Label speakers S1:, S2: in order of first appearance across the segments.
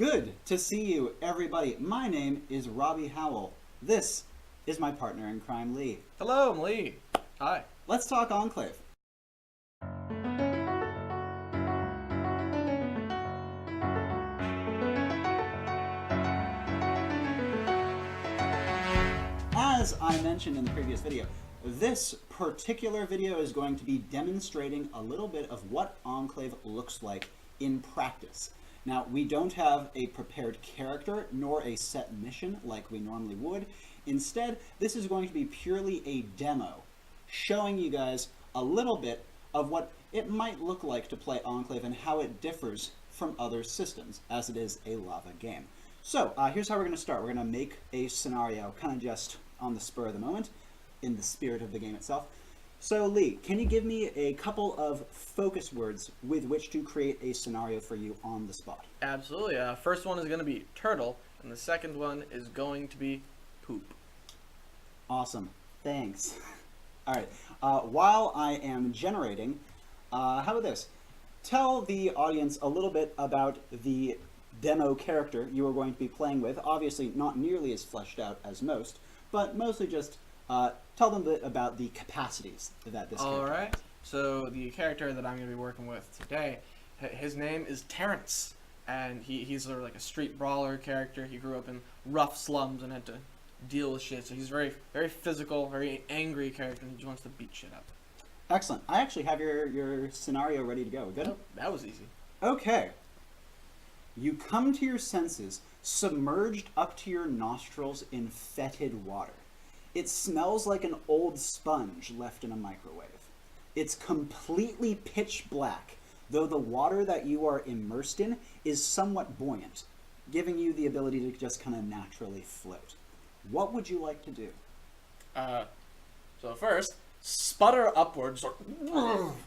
S1: Good to see you, everybody. My name is Robbie Howell. This is my partner in crime, Lee.
S2: Hello, I'm Lee. Hi.
S1: Let's talk Enclave. As I mentioned in the previous video, this particular video is going to be demonstrating a little bit of what Enclave looks like in practice. Now, we don't have a prepared character nor a set mission like we normally would. Instead, this is going to be purely a demo, showing you guys a little bit of what it might look like to play Enclave and how it differs from other systems, as it is a lava game. So, here's how we're going to start. We're going to make a scenario, kind of just on the spur of the moment, in the spirit of the game itself. So, Lee, can you give me a couple of focus words with which to create a scenario for you on the spot?
S2: Absolutely. First one is going to be turtle, and the second one is going to be poop.
S1: Awesome. Thanks. All right. While I am generating, how about this? Tell the audience a little bit about the demo character you are going to be playing with. Obviously, not nearly as fleshed out as most, but mostly just tell them a bit about the capacities that this character has.
S2: All right. So the character that I'm going to be working with today, his name is Terrence, and he's sort of like a street brawler character. He grew up in rough slums and had to deal with shit. So he's very, very physical, very angry character, and he just wants to beat shit up.
S1: Excellent. I actually have your scenario ready to go. Good?
S2: Oh, that was easy.
S1: Okay. You come to your senses, submerged up to your nostrils in fetid water. It smells like an old sponge left in a microwave. It's completely pitch black, though the water that you are immersed in is somewhat buoyant, giving you the ability to just kind of naturally float. What would you like to do?
S2: So first, sputter upwards, or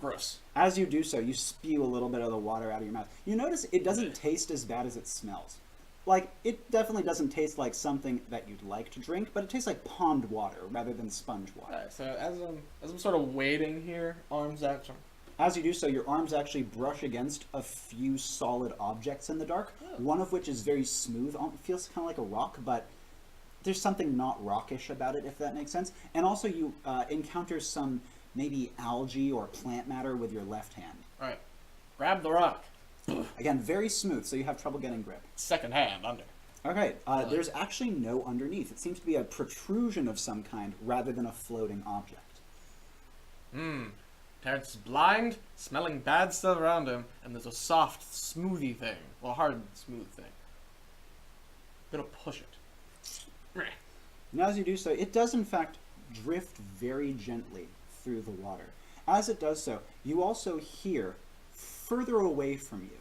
S2: gross.
S1: As you do so, you spew a little bit of the water out of your mouth. You notice it doesn't taste as bad as it smells. Like, it definitely doesn't taste like something that you'd like to drink, but it tastes like pond water rather than sponge water.
S2: Alright, so as I'm sort of waiting here, arms out.
S1: As you do so, your arms actually brush against a few solid objects in the dark, one of which is very smooth. It feels kind of like a rock, but there's something not rockish about it, if that makes sense. And also you encounter some maybe algae or plant matter with your left hand.
S2: Alright, grab the rock.
S1: Again, very smooth, so you have trouble getting grip.
S2: Second hand, under.
S1: Okay, there's actually no underneath. It seems to be a protrusion of some kind rather than a floating object.
S2: Terrence is blind, smelling bad stuff around him, and there's a soft, smoothie thing. Well, a hard, smooth thing. I'm gonna push it.
S1: Now, as you do so, it does in fact drift very gently through the water. As it does so, you also hear, further away from you,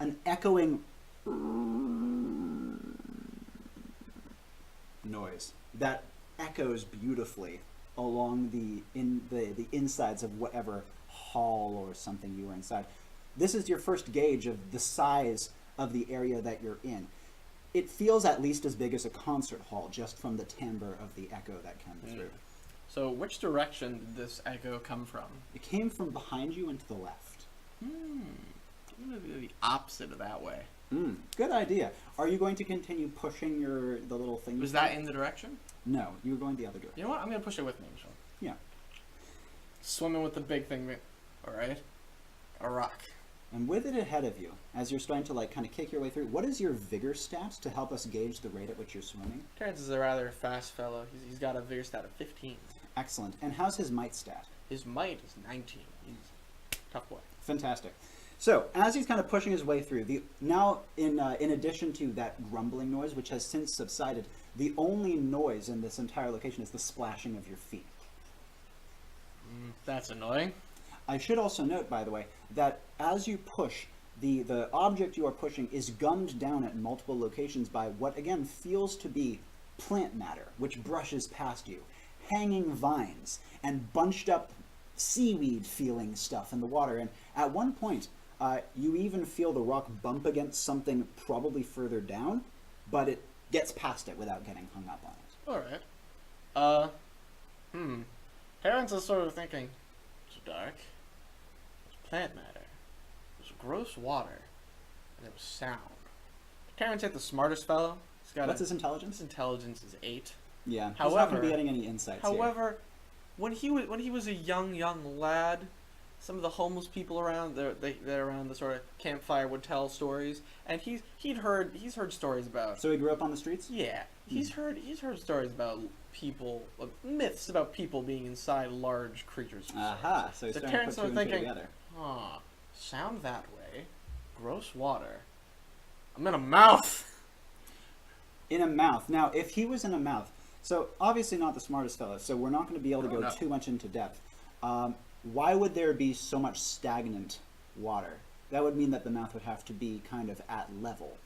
S1: an echoing noise that echoes beautifully along the insides of whatever hall or something you were inside. This is your first gauge of the size of the area that you're in. It feels at least as big as a concert hall just from the timbre of the echo that comes through.
S2: So which direction did this echo come from?
S1: It came from behind you and to the left.
S2: I'm going to do the opposite of that way.
S1: Good idea. Are you going to continue pushing the little thing?
S2: Was that in the direction?
S1: No, you were going the other direction.
S2: You know what? I'm going to push it with me, Michelle.
S1: Yeah.
S2: Swimming with the big thing. Alright. A rock.
S1: And with it ahead of you, as you're starting to kind of kick your way through, what is your vigor stat to help us gauge the rate at which you're swimming?
S2: Terrence is a rather fast fellow. He's got a vigor stat of 15.
S1: Excellent. And how's his might stat?
S2: His might is 19. He's a tough boy.
S1: Fantastic. So, as he's kind of pushing his way through, now in addition to that grumbling noise, which has since subsided, the only noise in this entire location is the splashing of your feet.
S2: That's annoying.
S1: I should also note, by the way, that as you push, the object you are pushing is gummed down at multiple locations by what, again, feels to be plant matter, which brushes past you, hanging vines, and bunched up seaweed-feeling stuff in the water. And at one point, you even feel the rock bump against something probably further down, but it gets past it without getting hung up on it.
S2: Alright. Terrence is sort of thinking, it's dark, there's plant matter, there's gross water, and there was sound. Terrence ain't the smartest fellow.
S1: What's his intelligence?
S2: His intelligence is 8.
S1: Yeah. He's
S2: However,
S1: not going to be getting any insights here.
S2: However, when he was a young lad, some of the homeless people around they're around the sort of campfire would tell stories, and he's heard stories about.
S1: So he grew up on the streets?
S2: Yeah, he's heard stories about people, myths about people being inside large creatures.
S1: Aha! So he's starting to put two and two together.
S2: Sound that way, gross water. I'm in a mouth.
S1: In a mouth. Now, if he was in a mouth, so obviously not the smartest fellow, so we're not going to be able to go too much into depth. Why would there be so much stagnant water? That would mean that the mouth would have to be kind of at level.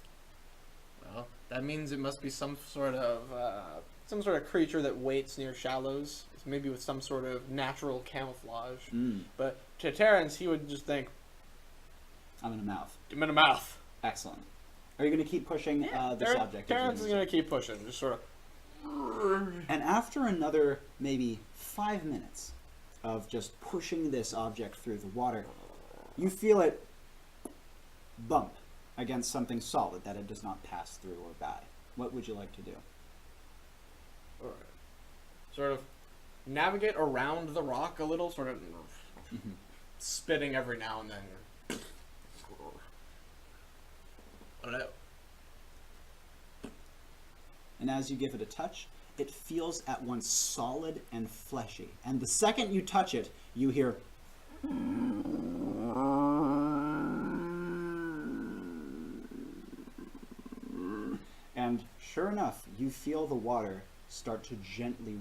S2: Well, that means it must be some sort of creature that waits near shallows, maybe with some sort of natural camouflage. But to Terrence, he would just think,
S1: I'm in a mouth.
S2: I'm in a mouth.
S1: Excellent. Are you going to keep pushing this object?
S2: Terrence is going to keep pushing, just sort of.
S1: And after another maybe 5 minutes of just pushing this object through the water, you feel it bump against something solid that it does not pass through or by. What would you like to do?
S2: Sort of navigate around the rock a little, sort of spitting every now and then. I don't know.
S1: And as you give it a touch, it feels at once solid and fleshy. And the second you touch it, you hear... And sure enough, you feel the water start to gently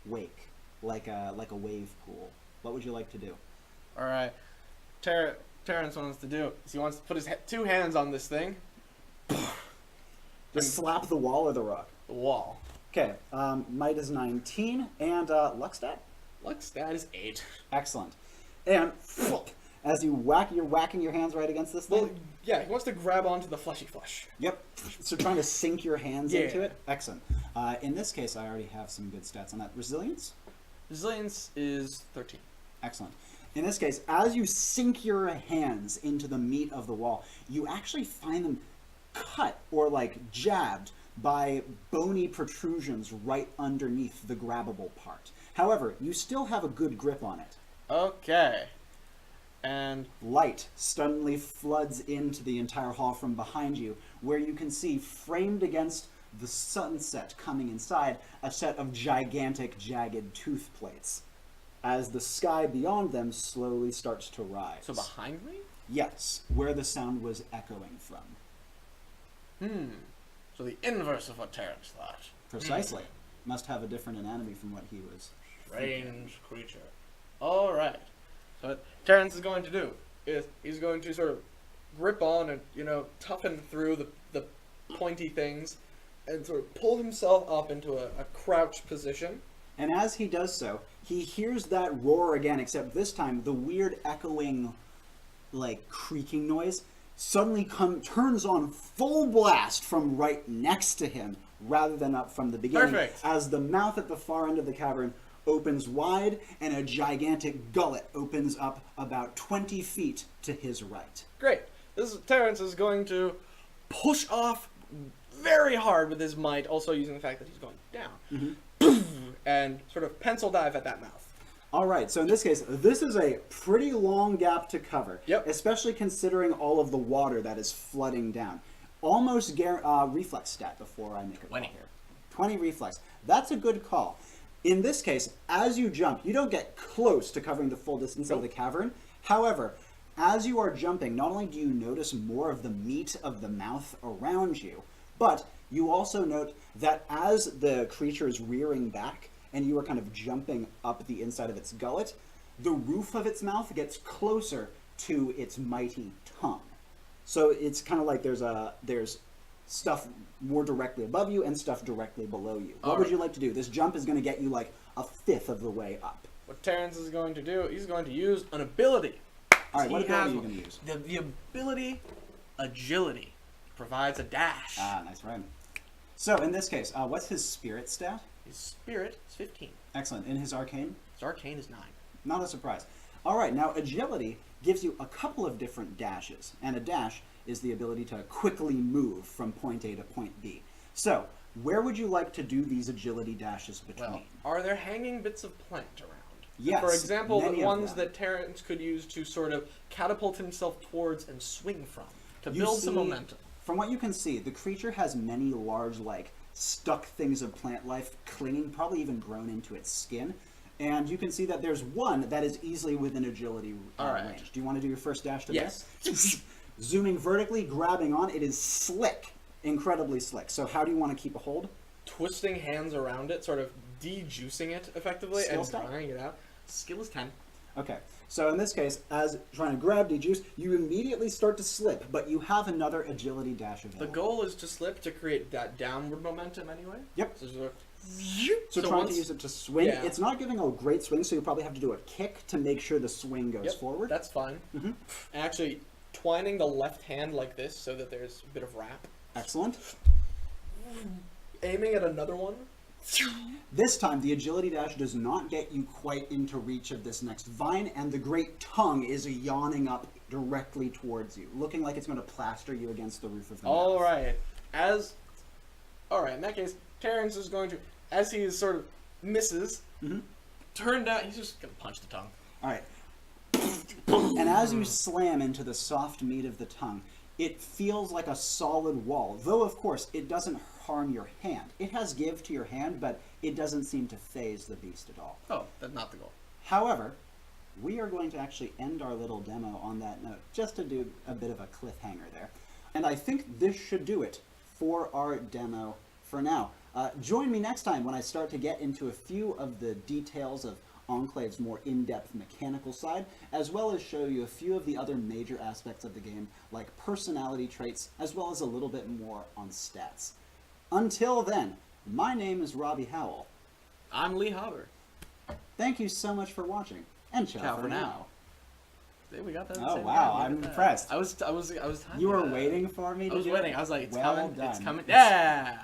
S1: wake, like a wave pool. What would you like to do?
S2: All right. Terrence wants to do is he wants to put his 2 hands on this thing.
S1: Just slap the wall or the rock?
S2: The wall.
S1: Okay, might is 19, and luck stat?
S2: Luck stat is 8.
S1: Excellent. And as you you're whacking your hands right against this thing?
S2: Well, yeah, he wants to grab onto the fleshy flesh.
S1: Yep. So trying to sink your hands into it? Excellent. In this case, I already have some good stats on that. Resilience?
S2: Resilience is 13.
S1: Excellent. In this case, as you sink your hands into the meat of the wall, you actually find them cut or like jabbed by bony protrusions right underneath the grabbable part. However, you still have a good grip on it.
S2: Okay. And
S1: light suddenly floods into the entire hall from behind you, where you can see, framed against the sunset coming inside, a set of gigantic, jagged tooth plates, as the sky beyond them slowly starts to rise.
S2: So behind me?
S1: Yes, where the sound was echoing from.
S2: So the inverse of what Terrence thought.
S1: Precisely. Must have a different anatomy from what he was.
S2: Strange creature. All right. So what Terrence is going to do is he's going to sort of grip on and, toughen through the pointy things and sort of pull himself up into a crouch position.
S1: And as he does so, he hears that roar again, except this time the weird echoing, creaking noise suddenly turns on full blast from right next to him rather than up from the beginning.
S2: Perfect.
S1: As the mouth at the far end of the cavern opens wide and a gigantic gullet opens up about 20 feet to his right.
S2: Great. Terrence is going to push off very hard with his might, also using the fact that he's going down. And sort of pencil dive at that mouth.
S1: All right, so in this case, this is a pretty long gap to cover, especially considering all of the water that is flooding down. Almost reflex stat before I make a call here. 20 reflex. That's a good call. In this case, as you jump, you don't get close to covering the full distance of the cavern. However, as you are jumping, not only do you notice more of the meat of the mouth around you, but you also note that as the creature is rearing back, and you are kind of jumping up the inside of its gullet, the roof of its mouth gets closer to its mighty tongue. So it's kind of like there's stuff more directly above you and stuff directly below you. What would you like to do? This jump is going to get you like a fifth of the way up.
S2: What Terrence is going to do, he's going to use an ability.
S1: All right, what ability are you going to use?
S2: The ability Agility. Provides a dash.
S1: Ah, nice rhyme. So in this case, what's his spirit stat?
S2: His spirit is 15.
S1: Excellent. In his arcane?
S2: His arcane is 9.
S1: Not a surprise. All right, now agility gives you a couple of different dashes, and a dash is the ability to quickly move from point A to point B. So, where would you like to do these agility dashes between?
S2: Well, are there hanging bits of plant around?
S1: Yes,
S2: For example,
S1: many
S2: the
S1: of
S2: ones
S1: them.
S2: that Terrence could use to sort of catapult himself towards and swing from, to
S1: You
S2: build some
S1: see,
S2: momentum.
S1: From what you can see, the creature has many large, like, stuck things of plant life clinging, probably even grown into its skin. And you can see that there's one that is easily within agility range. Do you want to do your first dash to
S2: Yes.
S1: this? Zooming vertically, grabbing on, it is slick. Incredibly slick. So how do you want to keep a hold?
S2: Twisting hands around it, sort of de-juicing it effectively,
S1: Skill
S2: and
S1: stat?
S2: drying it out. Skill is 10.
S1: Okay, so in this case, as trying to grab dejuice, you immediately start to slip, but you have another agility dash available.
S2: The goal is to slip to create that downward momentum anyway.
S1: Yep.
S2: So
S1: trying to use it to swing.
S2: Yeah.
S1: It's not giving a great swing, so you probably have to do a kick to make sure the swing goes forward.
S2: That's fine.
S1: Mhm.
S2: Actually, twining the left hand like this so that there's a bit of wrap.
S1: Excellent.
S2: Aiming at another one.
S1: This time, the agility dash does not get you quite into reach of this next vine, and the great tongue is yawning up directly towards you, looking like it's going to plaster you against the roof of the mouth.
S2: All right. In that case, Terrence is going to, as he sort of misses, turn down. He's just gonna punch the tongue.
S1: All right. And as you slam into the soft meat of the tongue, it feels like a solid wall, though of course it doesn't harm your hand. It has give to your hand, but it doesn't seem to phase the beast at all.
S2: Oh, that's not the goal.
S1: However, we are going to actually end our little demo on that note, just to do a bit of a cliffhanger there. And I think this should do it for our demo for now. Join me next time when I start to get into a few of the details of Enclave's more in-depth mechanical side, as well as show you a few of the other major aspects of the game, like personality traits, as well as a little bit more on stats. Until then, my name is Robbie Howell.
S2: I'm Lee Hobber.
S1: Thank you so much for watching, and ciao for now.
S2: Hey, we got that.
S1: Oh wow, I'm impressed.
S2: I was.
S1: You were waiting for me to do it?
S2: I was waiting. I was like, it's
S1: Well
S2: coming.
S1: done.
S2: It's coming. Yeah.